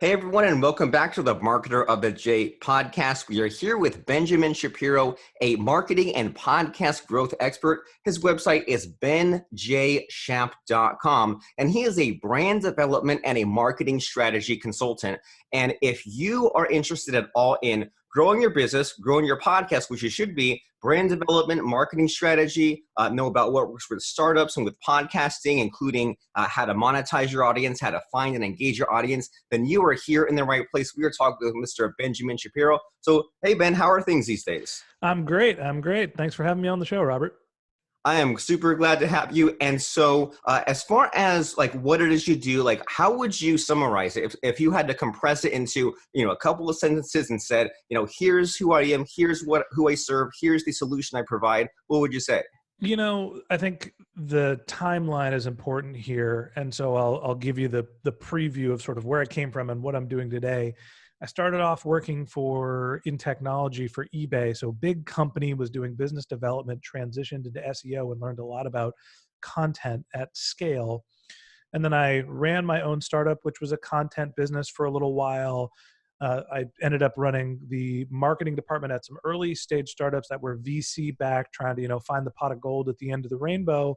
Hey everyone, and welcome back to the Marketer of the J podcast. We are here with Benjamin Shapiro, a marketing and podcast growth expert. His website is benjshap.com, and he is a brand development and a marketing strategy consultant. And if you are interested at all in growing your business, growing your podcast, which you should be, brand development, marketing strategy, know about what works with startups and with podcasting, including how to monetize your audience, how to find and engage your audience, then you are here in the right place. We are talking with Mr. Benjamin Shapiro. So, hey, Ben, how are things these days? I'm great. Thanks for having me on the show, Robert. I am super glad to have you. And so as far as like what it is you do, like how would you summarize it if you had to compress it into, a couple of sentences and said, here's who I am, here's who I serve, here's the solution I provide, what would you say? I think the timeline is important here. And so I'll give you the preview of sort of where I came from and what I'm doing today. I started off working in technology for eBay. So big company, was doing business development, transitioned into SEO and learned a lot about content at scale. And then I ran my own startup, which was a content business for a little while. I ended up running the marketing department at some early stage startups that were VC backed, trying to, find the pot of gold at the end of the rainbow.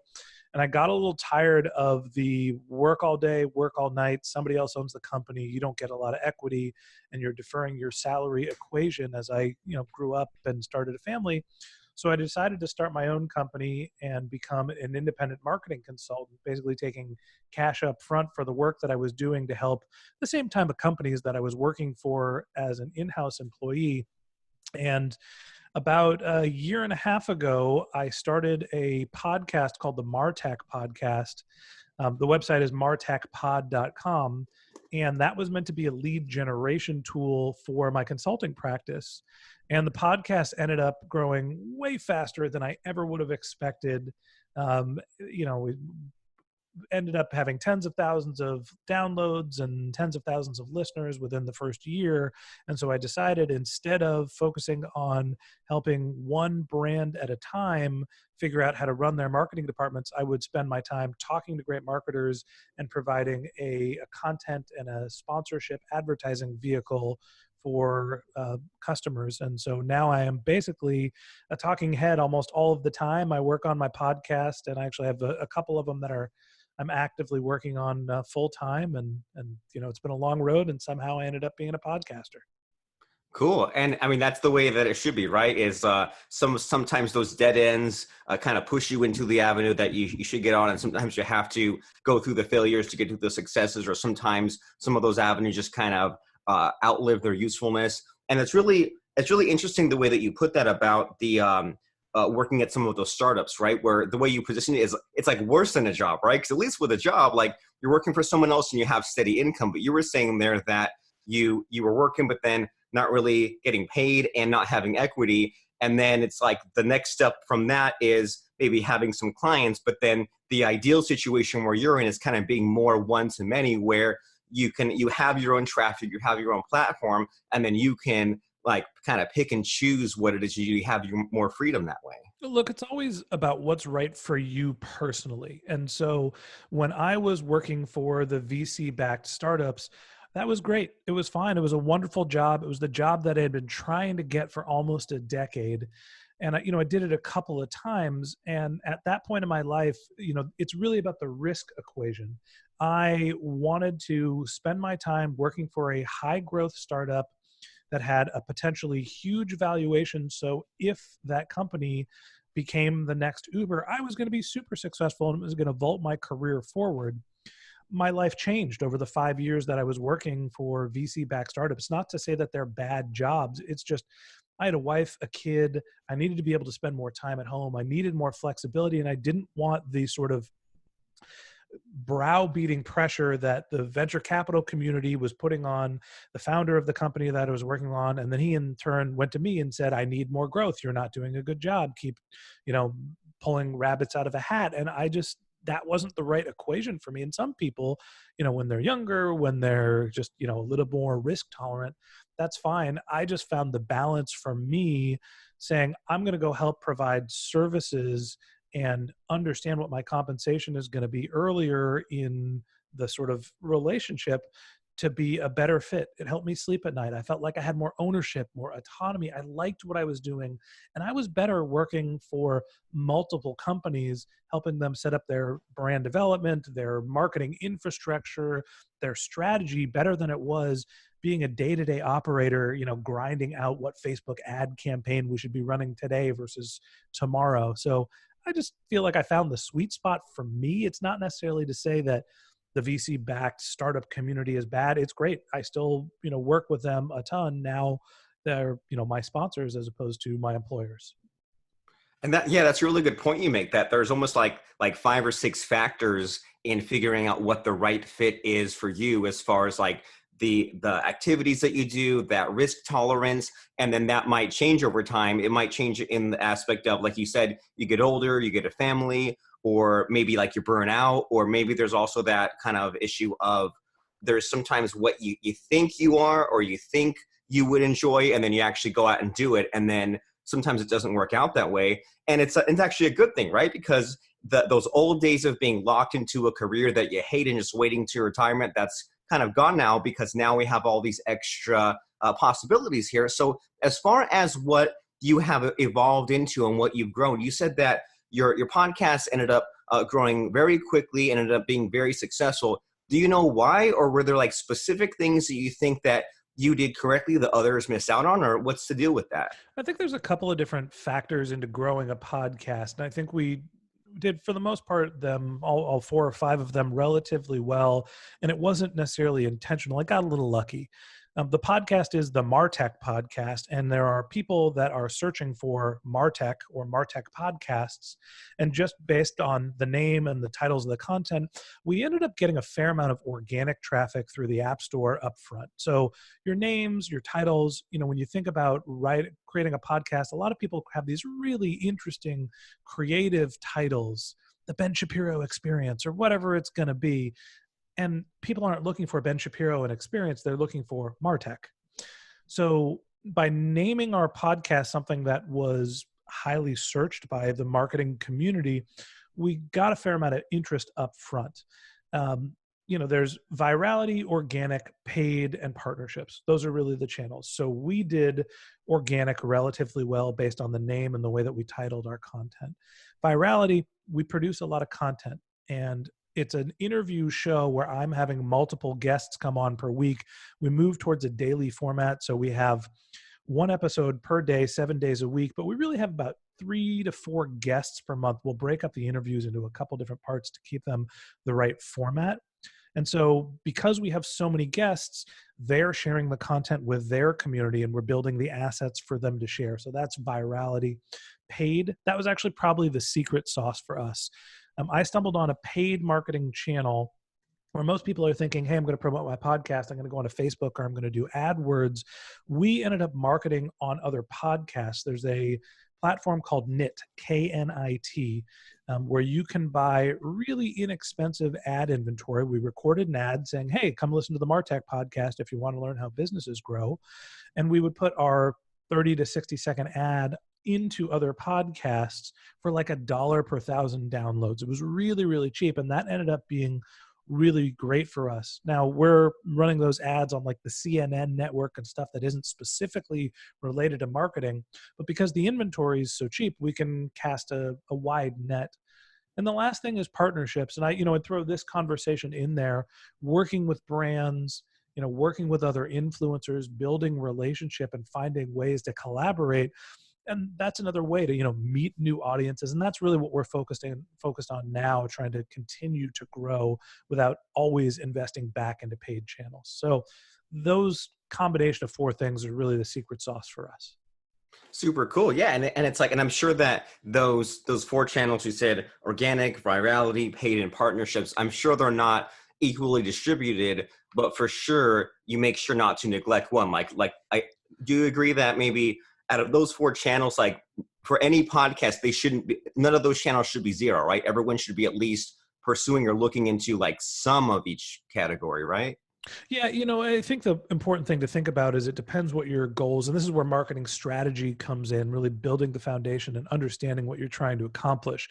And I got a little tired of the work all day, work all night. Somebody else owns the company. You don't get a lot of equity and you're deferring your salary equation as I, grew up and started a family. So I decided to start my own company and become an independent marketing consultant, basically taking cash up front for the work that I was doing to help the same time of companies that I was working for as an in-house employee. And about a year and a half ago, I started a podcast called the MarTech Podcast. The website is martechpod.com. And that was meant to be a lead generation tool for my consulting practice. And the podcast ended up growing way faster than I ever would have expected. We ended up having tens of thousands of downloads and tens of thousands of listeners within the first year. And so I decided, instead of focusing on helping one brand at a time figure out how to run their marketing departments, I would spend my time talking to great marketers and providing a content and a sponsorship advertising vehicle for customers. And so now I am basically a talking head almost all of the time. I work on my podcast, and I actually have a couple of them that I'm actively working on full time, and it's been a long road, and somehow I ended up being a podcaster. Cool. And I mean, that's the way that it should be, right? Is sometimes those dead ends kind of push you into the avenue that you should get on. And sometimes you have to go through the failures to get to the successes, or sometimes some of those avenues just kind of outlive their usefulness. And it's really interesting the way that you put that about the working at some of those startups, right? Where the way you position it is, it's like worse than a job, right? Because at least with a job, like you're working for someone else and you have steady income. But you were saying there that you were working, but then not really getting paid and not having equity. And then it's like the next step from that is maybe having some clients, but then the ideal situation where you're in is kind of being more one to many, where you have your own traffic, you have your own platform, and then you can like kind of pick and choose what it is you have more freedom that way. Look, it's always about what's right for you personally. And so when I was working for the VC-backed startups, that was great. It was fine. It was a wonderful job. It was the job that I had been trying to get for almost a decade. And I did it a couple of times. And at that point in my life, it's really about the risk equation. I wanted to spend my time working for a high growth startup that had a potentially huge valuation. So if that company became the next Uber, I was going to be super successful and it was going to vault my career forward. My life changed over the 5 years that I was working for VC-backed startups. Not to say that they're bad jobs. It's just I had a wife, a kid. I needed to be able to spend more time at home. I needed more flexibility, and I didn't want the sort of browbeating pressure that the venture capital community was putting on the founder of the company that I was working on. And then he in turn went to me and said, I need more growth. You're not doing a good job. Keep, pulling rabbits out of a hat. And that wasn't the right equation for me. And some people, when they're younger, when they're just, a little more risk tolerant, that's fine. I just found the balance for me saying, I'm going to go help provide services and understand what my compensation is going to be earlier in the sort of relationship to be a better fit. It helped me sleep at night. I felt like I had more ownership, more autonomy. I liked what I was doing. And I was better working for multiple companies, helping them set up their brand development, their marketing infrastructure, their strategy better than it was being a day-to-day operator, grinding out what Facebook ad campaign we should be running today versus tomorrow. So I just feel like I found the sweet spot for me. It's not necessarily to say that the VC-backed startup community is bad. It's great. I still, work with them a ton. Now they're, my sponsors as opposed to my employers. And that's a really good point you make, that there's almost like 5 or 6 factors in figuring out what the right fit is for you, as far as like the activities that you do, that risk tolerance, and then that might change over time. It might change in the aspect of, like you said, you get older, you get a family, or maybe like you burn out, or maybe there's also that kind of issue of there's sometimes what you think you are, or you think you would enjoy, and then you actually go out and do it, and then sometimes it doesn't work out that way. And it's actually a good thing, right? Because those old days of being locked into a career that you hate and just waiting to retirement, that's kind of gone now, because now we have all these extra possibilities here. So as far as what you have evolved into and what you've grown, you said that your podcast ended up growing very quickly and ended up being very successful. Do you know why? Or were there like specific things that you think that you did correctly that others missed out on, or what's the deal with that? I think there's a couple of different factors into growing a podcast. And I think we did, for the most part, them all 4 or 5 of them relatively well. And it wasn't necessarily intentional. I got a little lucky. The podcast is the MarTech Podcast, and there are people that are searching for MarTech or MarTech podcasts. And just based on the name and the titles of the content, we ended up getting a fair amount of organic traffic through the App Store up front. So your names, your titles, when you think about creating a podcast, a lot of people have these really interesting creative titles, the Ben Shapiro experience or whatever it's going to be. And people aren't looking for Ben Shapiro and experience, they're looking for MarTech. So by naming our podcast something that was highly searched by the marketing community, we got a fair amount of interest up front. There's virality, organic, paid, and partnerships. Those are really the channels. So we did organic relatively well based on the name and the way that we titled our content. Virality, we produce a lot of content, and it's an interview show where I'm having multiple guests come on per week. We move towards a daily format. So we have 1 episode per day, 7 days a week, but we really have about 3 to 4 guests per month. We'll break up the interviews into a couple different parts to keep them the right format. And so because we have so many guests, they're sharing the content with their community, and we're building the assets for them to share. So that's virality. Paid, that was actually probably the secret sauce for us. I stumbled on a paid marketing channel where most people are thinking, hey, I'm going to promote my podcast, I'm going to go onto Facebook, or I'm going to do AdWords. We ended up marketing on other podcasts. There's a platform called KNIT, K-N-I-T, where you can buy really inexpensive ad inventory. We recorded an ad saying, hey, come listen to the MarTech podcast if you want to learn how businesses grow. And we would put our 30 to 60 second ad into other podcasts for like $1 per 1,000 downloads. It was really, really cheap. And that ended up being really great for us. Now we're running those ads on like the CNN network and stuff that isn't specifically related to marketing, but because the inventory is so cheap, we can cast a wide net. And the last thing is partnerships. And I'd throw this conversation in there, working with brands, working with other influencers, building relationship and finding ways to collaborate. And that's another way to, meet new audiences. And that's really what we're focused on now, trying to continue to grow without always investing back into paid channels. So those combination of 4 things are really the secret sauce for us. Super cool. Yeah. And it's like, and I'm sure that those 4 channels you said, organic, virality, paid, and partnerships, I'm sure they're not equally distributed, but for sure you make sure not to neglect one. Do you agree that maybe out of those 4 channels, like for any podcast, none of those channels should be 0, right? Everyone should be at least pursuing or looking into like some of each category, right? Yeah, I think the important thing to think about is it depends what your goals, and this is where marketing strategy comes in, really building the foundation and understanding what you're trying to accomplish.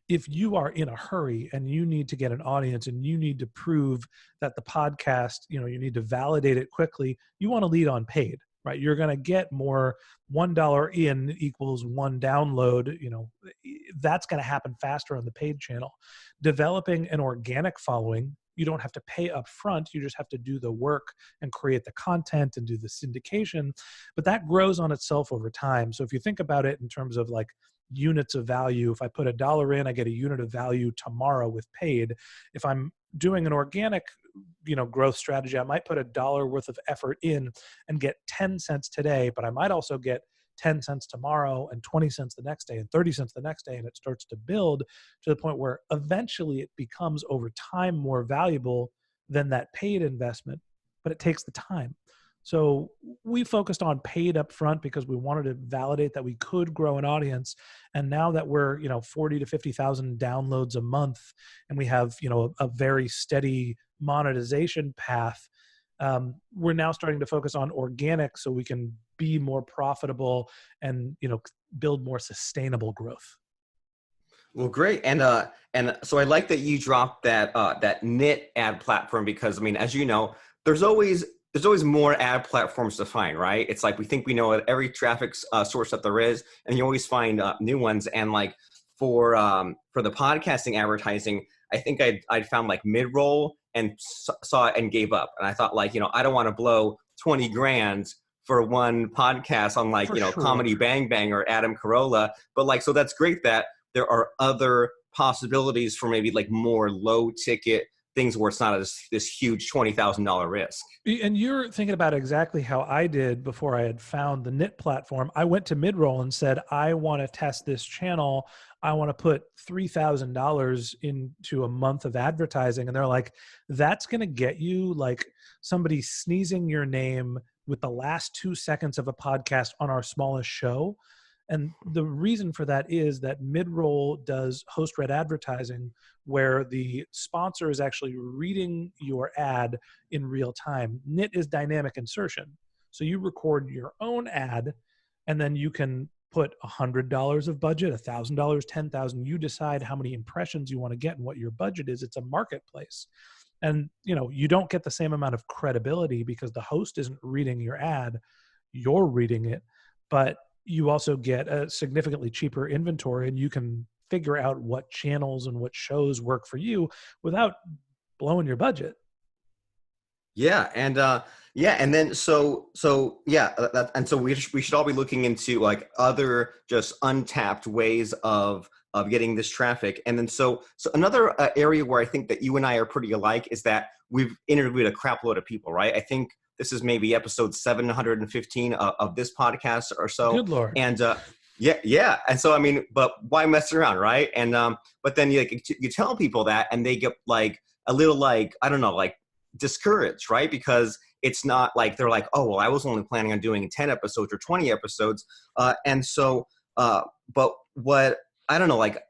If you are in a hurry and you need to get an audience and you need to prove that the podcast, you need to validate it quickly, you want to lead on paid, right? You're going to get more $1 in equals one download, that's going to happen faster on the paid channel. Developing an organic following, you don't have to pay up front. You just have to do the work and create the content and do the syndication. But that grows on itself over time. So if you think about it in terms of like units of value, if I put $1 in, I get a unit of value tomorrow with paid. If I'm doing an organic growth strategy, I might put $1 worth of effort in and get 10 cents today, but I might also get 10 cents tomorrow and 20 cents the next day and 30 cents the next day. And it starts to build to the point where eventually it becomes over time more valuable than that paid investment, but it takes the time. So we focused on paid up front because we wanted to validate that we could grow an audience. And now that we're, 40 to 50,000 downloads a month, and we have, a very steady monetization path, we're now starting to focus on organic so we can be more profitable and build more sustainable growth. Well, great. And so I like that you dropped that knit ad platform, because I mean, as you know, there's always more ad platforms to find, right? It's like we think we know every traffic source that there is, and you always find new ones. And like for the podcasting advertising, I think I'd found like mid-roll and saw it and gave up. And I thought, like, I don't want to blow 20 grand for one podcast on like, For Comedy sure. Bang Bang or Adam Carolla. But like, so that's great that there are other possibilities for maybe like more low ticket things where it's not this huge $20,000 risk. And you're thinking about exactly how I did before I had found the knit platform. I went to Midroll and said, I want to test this channel. I want to put $3,000 into a month of advertising. And they're like, that's going to get you like somebody sneezing your name with the last 2 seconds of a podcast on our smallest show. And the reason for that is that Midroll does host-read advertising, where the sponsor is actually reading your ad in real time. Knit is dynamic insertion. So you record your own ad, and then you can put $100 of budget, $1,000, $10,000. You decide how many impressions you want to get and what your budget is. It's a marketplace. And you don't get the same amount of credibility because the host isn't reading your ad, you're reading it. But you also get a significantly cheaper inventory, and you can figure out what channels and what shows work for you without blowing your budget. Yeah, and then and so we should all be looking into like other just untapped ways of getting this traffic. And then so another area where I think that you and I are pretty alike is that we've interviewed a crap load of people, right? I think this is maybe episode 715 of this podcast or so. Good Lord. And yeah. And so, I mean, but why mess around, right? And but then you tell people that and they get like a little like, I don't know, like discouraged, right? Because it's not like they're like, oh, well, I was only planning on doing 10 episodes or 20 episodes. And so, but what, I don't know, like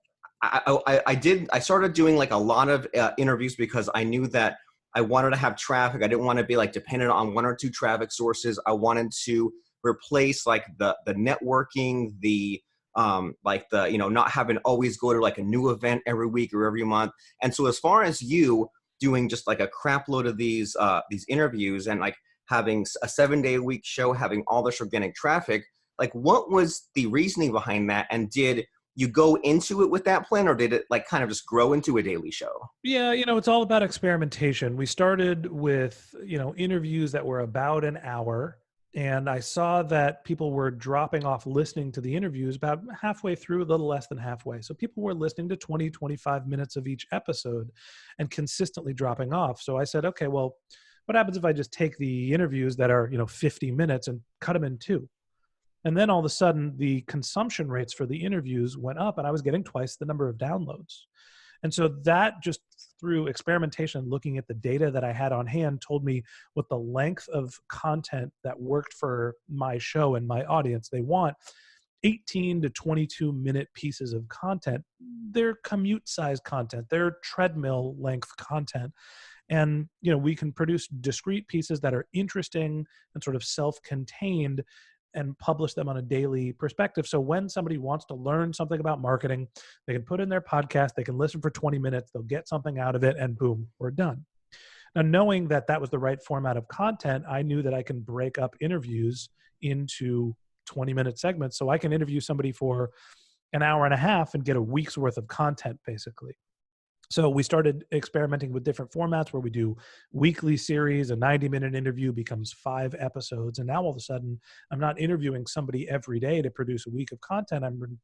I started doing like a lot of interviews because I knew that I wanted to have traffic. I didn't want to be like dependent on one or two traffic sources. I wanted to replace like the networking, the like the, not having always go to like a new event every week or every month. And so as far as you doing just like a crap load of these interviews and like having a 7-day-a-week show, having all this organic traffic, like what was the reasoning behind that? And did you go into it with that plan, or did it like kind of just grow into a daily show? Yeah, it's all about experimentation. We started with, interviews that were about an hour, and I saw that people were dropping off listening to the interviews about halfway through, a little less than halfway. So people were listening to 20, 25 minutes of each episode and consistently dropping off. So I said, okay, well, what happens if I just take the interviews that are, 50 minutes and cut them in two? And then all of a sudden, the consumption rates for the interviews went up, and I was getting twice the number of downloads. And so that just through experimentation, looking at the data that I had on hand, told me what the length of content that worked for my show and my audience they want. 18 to 22 minute pieces of content. They're commute size content. They're treadmill length content. And, we can produce discrete pieces that are interesting and sort of self-contained and publish them on a daily perspective. So when somebody wants to learn something about marketing, they can put in their podcast, they can listen for 20 minutes, they'll get something out of it, and boom, we're done. Now, knowing that that was the right format of content, I knew that I can break up interviews into 20-minute segments. So I can interview somebody for an hour and a half and get a week's worth of content, basically. So we started experimenting with different formats where we do weekly series. A 90-minute interview becomes 5 episodes. And now all of a sudden, I'm not interviewing somebody every day to produce a week of content. I'm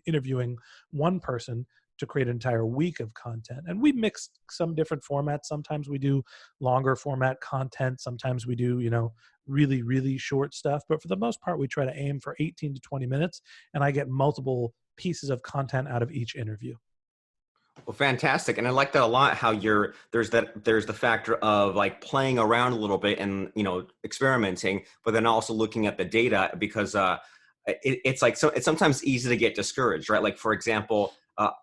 interviewing one person to create an entire week of content. And we mix some different formats. Sometimes we do longer format content. Sometimes we do, really, really short stuff. But for the most part, we try to aim for 18 to 20 minutes. And I get multiple pieces of content out of each interview. Well, fantastic. And I like that a lot, how there's the factor of like playing around a little bit and, experimenting, but then also looking at the data, because it's like, so it's sometimes easy to get discouraged, right? Like, for example,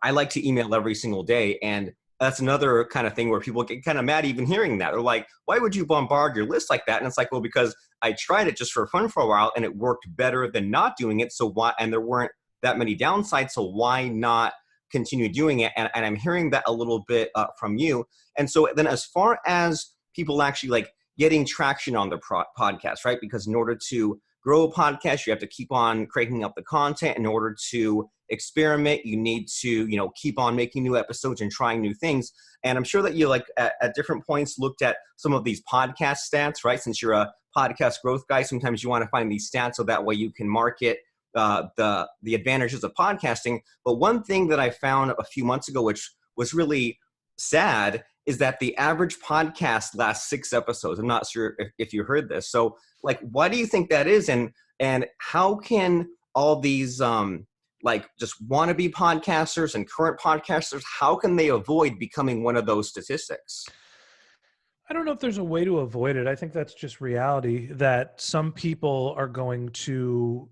I like to email every single day. And that's another kind of thing where people get kind of mad even hearing that. They're like, why would you bombard your list like that? And it's like, well, because I tried it just for fun for a while and it worked better than not doing it. So why, and there weren't that many downsides. So why not continue doing it? And I'm hearing that a little bit from you. And so then as far as people actually like getting traction on their podcast, right? Because in order to grow a podcast, you have to keep on cranking up the content. In order to experiment, you need to, keep on making new episodes and trying new things. And I'm sure that you like at different points looked at some of these podcast stats, right? Since you're a podcast growth guy, sometimes you want to find these stats so that way you can market the advantages of podcasting. But one thing that I found a few months ago, which was really sad, is that the average podcast lasts 6 episodes. I'm not sure if you heard this. So like, why do you think that is? And how can all these like just wannabe podcasters and current podcasters, how can they avoid becoming one of those statistics? I don't know if there's a way to avoid it. I think that's just reality, that some people are going to,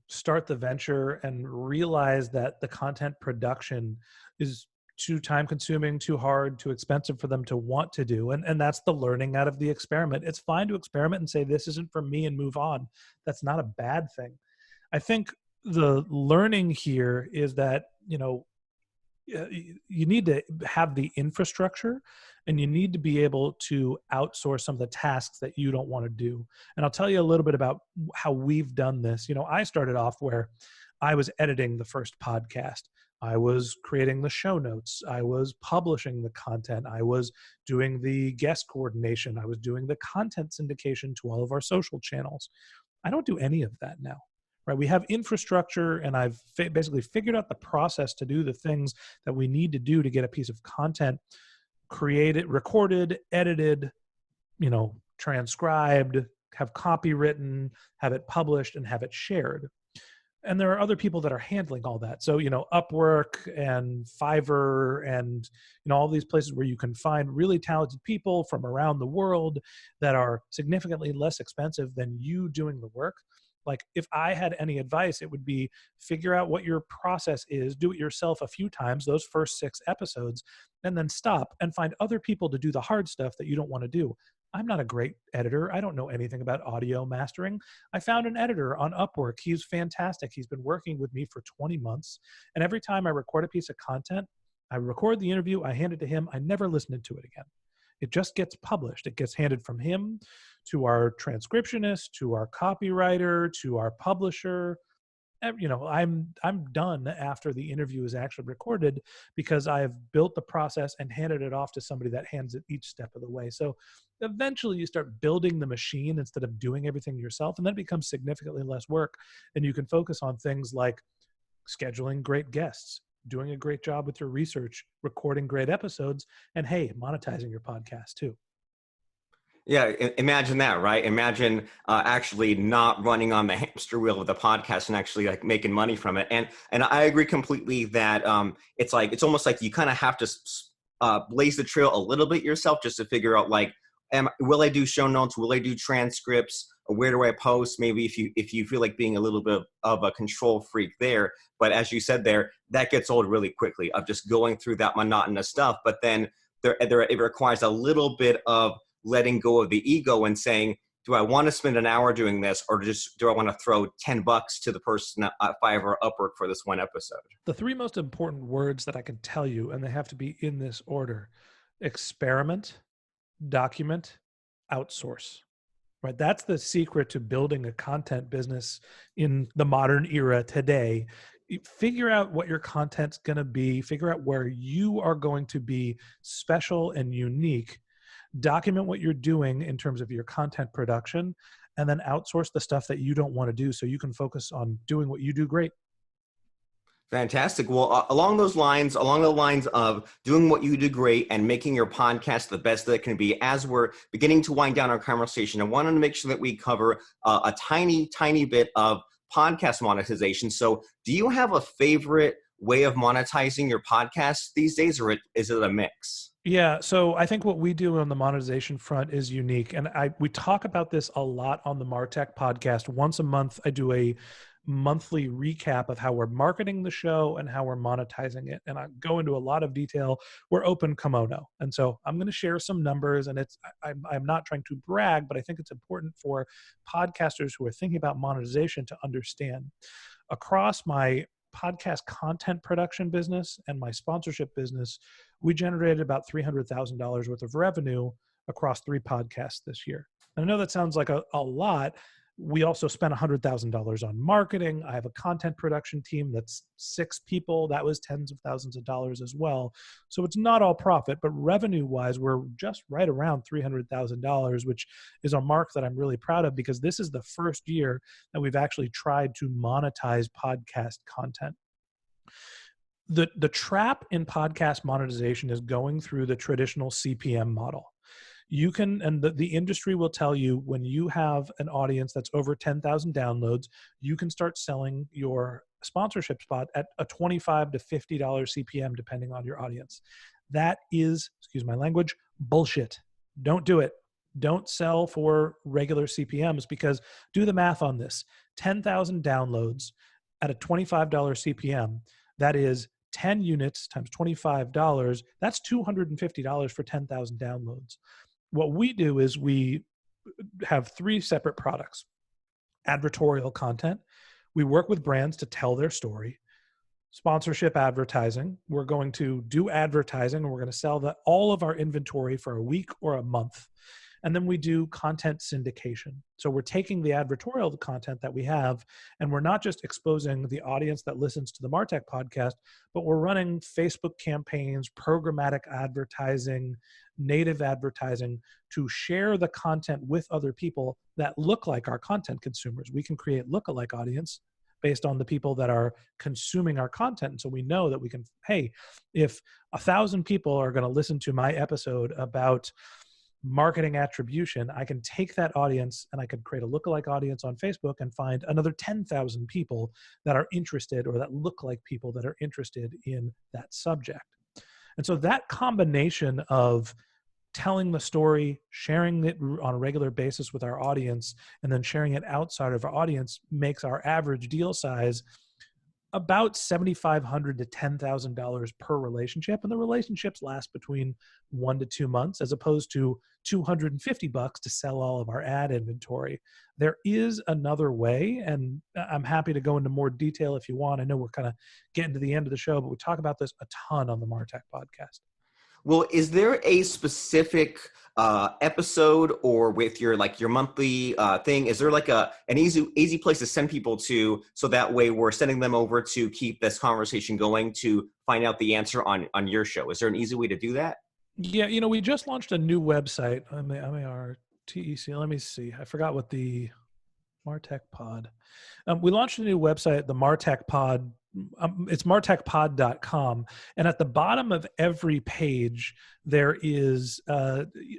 start the venture and realize that the content production is too time consuming, too hard, too expensive for them to want to do. And that's the learning out of the experiment. It's fine to experiment and say, this isn't for me, and move on. That's not a bad thing. I think the learning here is that, you need to have the infrastructure, and you need to be able to outsource some of the tasks that you don't want to do. And I'll tell you a little bit about how we've done this. I started off where I was editing the first podcast. I was creating the show notes. I was publishing the content. I was doing the guest coordination. I was doing the content syndication to all of our social channels. I don't do any of that now. Right? We have infrastructure, and I've basically figured out the process to do the things that we need to do to get a piece of content created, recorded, edited, transcribed, have copy written, have it published, and have it shared. And there are other people that are handling all that. So, Upwork and Fiverr and, all these places where you can find really talented people from around the world that are significantly less expensive than you doing the work. Like, if I had any advice, it would be figure out what your process is, do it yourself a few times, those first 6 episodes, and then stop and find other people to do the hard stuff that you don't want to do. I'm not a great editor. I don't know anything about audio mastering. I found an editor on Upwork. He's fantastic. He's been working with me for 20 months. And every time I record a piece of content, I record the interview, I hand it to him. I never listen to it again. It just gets published. It gets handed from him to our transcriptionist, to our copywriter, to our publisher. I'm done after the interview is actually recorded, because I have built the process and handed it off to somebody that hands it each step of the way. So eventually you start building the machine instead of doing everything yourself, and then it becomes significantly less work, and you can focus on things like scheduling great guests, doing a great job with your research, recording great episodes, and hey, monetizing your podcast too. Yeah, imagine that, right? Imagine actually not running on the hamster wheel of the podcast and actually like making money from it. And I agree completely that it's almost like you kind of have to blaze the trail a little bit yourself, just to figure out like, will I do show notes? Will I do transcripts? where do I post? Maybe if you feel like being a little bit of a control freak there. But as you said there, that gets old really quickly of just going through that monotonous stuff. But then it requires a little bit of letting go of the ego and saying, do I want to spend an hour doing this, or just do I want to throw $10 to the person at Fiverr Upwork for this one episode? The three most important words that I can tell you, and they have to be in this order: experiment, document, outsource. Right? That's the secret to building a content business in the modern era today. Figure out what your content's going to be, figure out where you are going to be special and unique, document what you're doing in terms of your content production, and then outsource the stuff that you don't want to do so you can focus on doing what you do great. Fantastic. Well, along the lines of doing what you do great and making your podcast the best that it can be, as we're beginning to wind down our conversation, I wanted to make sure that we cover a tiny, tiny bit of podcast monetization. So do you have a favorite way of monetizing your podcast these days, or is it a mix? Yeah, so I think what we do on the monetization front is unique. And we talk about this a lot on the MarTech podcast. Once a month, I do a monthly recap of how we're marketing the show and how we're monetizing it. And I go into a lot of detail. We're open kimono. And so I'm going to share some numbers, and I'm not trying to brag, but I think it's important for podcasters who are thinking about monetization to understand. Across my podcast content production business and my sponsorship business, we generated about $300,000 worth of revenue across 3 podcasts this year. And I know that sounds like a lot. We also spent $100,000 on marketing. I have a content production team that's 6 people. That was tens of thousands of dollars as well. So it's not all profit, but revenue-wise, we're just right around $300,000, which is a mark that I'm really proud of, because this is the first year that we've actually tried to monetize podcast content. The trap in podcast monetization is going through the traditional CPM model. You can, and the industry will tell you, when you have an audience that's over 10,000 downloads, you can start selling your sponsorship spot at a $25 to $50 CPM, depending on your audience. That is, excuse my language, bullshit. Don't do it. Don't sell for regular CPMs, because do the math on this. 10,000 downloads at a $25 CPM, that is 10 units times $25. That's $250 for 10,000 downloads. What we do is we have 3 separate products. Advertorial content. We work with brands to tell their story. Sponsorship advertising. We're going to do advertising, and we're going to sell all of our inventory for a week or a month. And then we do content syndication. So we're taking the advertorial content that we have, and we're not just exposing the audience that listens to the MarTech podcast, but we're running Facebook campaigns, programmatic advertising, native advertising to share the content with other people that look like our content consumers. We can create lookalike audience based on the people that are consuming our content. And so we know that we can, hey, if 1,000 people are going to listen to my episode about marketing attribution, I can take that audience and I can create a lookalike audience on Facebook and find another 10,000 people that are interested, or that look like people that are interested in that subject. And so that combination of telling the story, sharing it on a regular basis with our audience, and then sharing it outside of our audience makes our average deal size about $7,500 to $10,000 per relationship. And the relationships last between 1 to 2 months, as opposed to $250 to sell all of our ad inventory. There is another way, and I'm happy to go into more detail if you want. I know we're kind of getting to the end of the show, but we talk about this a ton on the MarTech podcast. Well, is there a specific episode, or with your monthly thing? Is there like an easy place to send people to, so that way we're sending them over to keep this conversation going to find out the answer on your show? Is there an easy way to do that? Yeah, we just launched a new website. MarTech. Let me see. I forgot what the MarTech Pod. We launched a new website, the MarTech Pod. It's martechpod.com. And at the bottom of every page, there is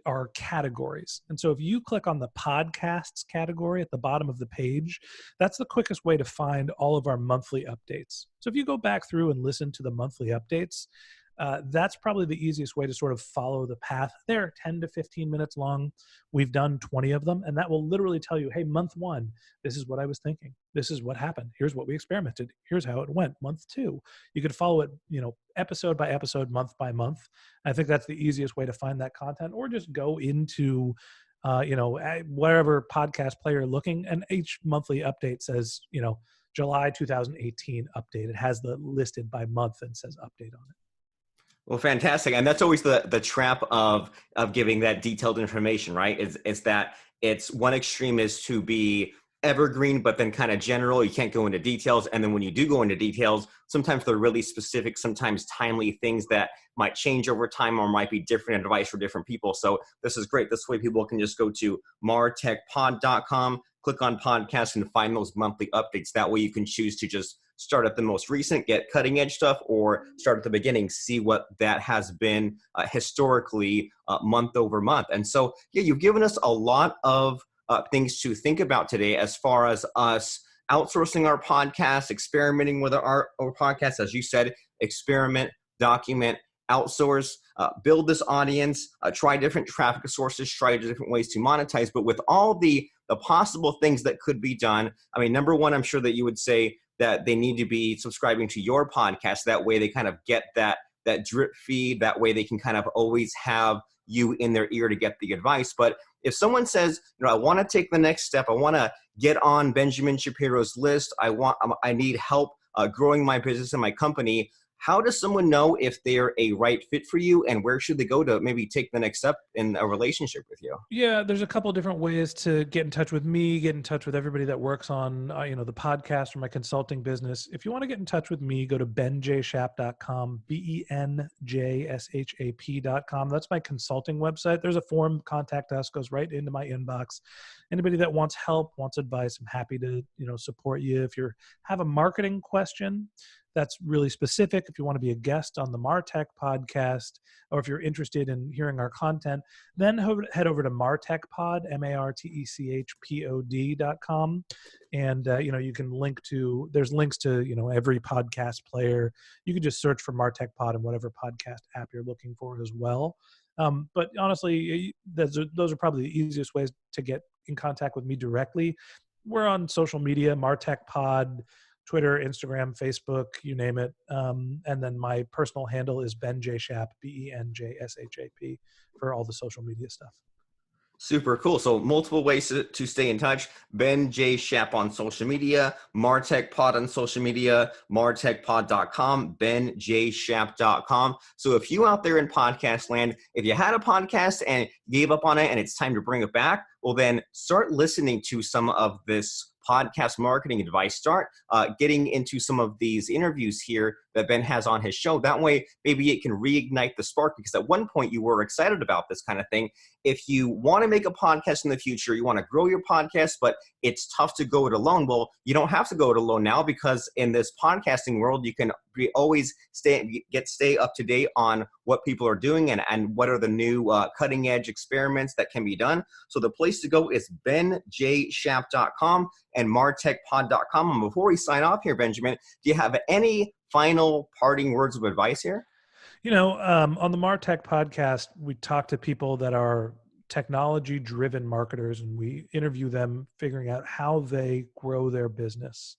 our categories. And so if you click on the podcasts category at the bottom of the page, that's the quickest way to find all of our monthly updates. So if you go back through and listen to the monthly updates, That's probably the easiest way to sort of follow the path. They're 10 to 15 minutes long. We've done 20 of them, and that will literally tell you, hey, month one, this is what I was thinking. This is what happened. Here's what we experimented. Here's how it went. Month two, you could follow it, episode by episode, month by month. I think that's the easiest way to find that content, or just go into whatever podcast player you're looking, and each monthly update says, July 2018 update. It has the listed by month and says update on it. Well, fantastic. And that's always the trap of giving that detailed information, right? Is that it's one extreme is to be evergreen, but then kind of general. You can't go into details. And then when you do go into details, sometimes they're really specific, sometimes timely things that might change over time or might be different advice for different people. So this is great. This way people can just go to martechpod.com, click on podcast, and find those monthly updates. That way you can choose to just start at the most recent, get cutting edge stuff, or start at the beginning, see what that has been historically month over month. And so, yeah, you've given us a lot of things to think about today as far as us outsourcing our podcast, experimenting with our podcast. As you said, experiment, document, outsource, build this audience, try different traffic sources, try different ways to monetize. But with all the possible things that could be done, I mean, number one, I'm sure that you would say that they need to be subscribing to your podcast. That way they kind of get that drip feed. That way they can kind of always have you in their ear to get the advice. But if someone says, I want to take the next step, I want to get on Benjamin Shapiro's list, I need help growing my business and my company, how does someone know if they're a right fit for you, and where should they go to maybe take the next step in a relationship with you? Yeah, there's a couple of different ways to get in touch with me, get in touch with everybody that works on the podcast or my consulting business. If you want to get in touch with me, go to benjshap.com, benjshap.com. That's my consulting website. There's a form, contact us, goes right into my inbox. Anybody that wants help, wants advice, I'm happy to support you. If you have a marketing question that's really specific, if you want to be a guest on the MarTech podcast, or if you're interested in hearing our content, then head over to MarTech Pod, martechpod.com. And, you can there's links to, every podcast player. You can just search for MarTech Pod in whatever podcast app you're looking for as well. But honestly, those are probably the easiest ways to get in contact with me directly. We're on social media, MarTech Pod, Twitter, Instagram, Facebook, you name it. And then my personal handle is benjshap, benjshap, for all the social media stuff. Super cool. So multiple ways to stay in touch. Ben J. Shap on social media, MarTech Pod on social media, martechpod.com, benjshap.com. So if you out there in podcast land, if you had a podcast and gave up on it and it's time to bring it back, well, then start listening to some of this podcast marketing advice. Start getting into some of these interviews here that Ben has on his show. That way, maybe it can reignite the spark, because at one point you were excited about this kind of thing. If you want to make a podcast in the future, you want to grow your podcast, but it's tough to go it alone. Well, you don't have to go it alone now, because in this podcasting world, you can always stay up to date on what people are doing and what are the new cutting edge experiments that can be done. So the place to go is benjshap.com and martechpod.com. And before we sign off here, Benjamin, do you have any final parting words of advice here? On the MarTech podcast, we talk to people that are technology-driven marketers, and we interview them figuring out how they grow their business.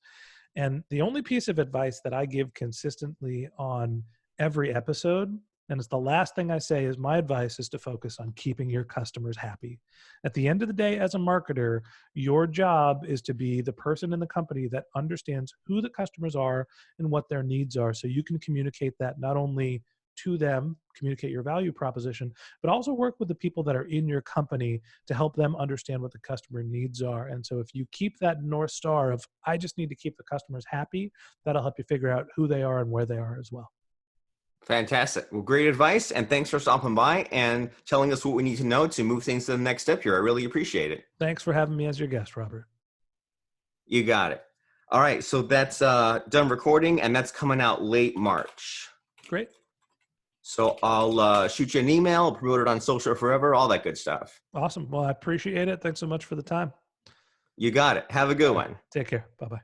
And the only piece of advice that I give consistently on every episode, and it's the last thing I say, is my advice is to focus on keeping your customers happy. At the end of the day, as a marketer, your job is to be the person in the company that understands who the customers are and what their needs are, so you can communicate that not only to them, communicate your value proposition, but also work with the people that are in your company to help them understand what the customer needs are. And so if you keep that North Star of, I just need to keep the customers happy, that'll help you figure out who they are and where they are as well. Fantastic. Well, great advice. And thanks for stopping by and telling us what we need to know to move things to the next step here. I really appreciate it. Thanks for having me as your guest, Robert. You got it. All right. So that's done recording, and that's coming out late March. Great. So I'll shoot you an email, promote it on social forever, all that good stuff. Awesome. Well, I appreciate it. Thanks so much for the time. You got it. Have a good one. Take care. Bye-bye.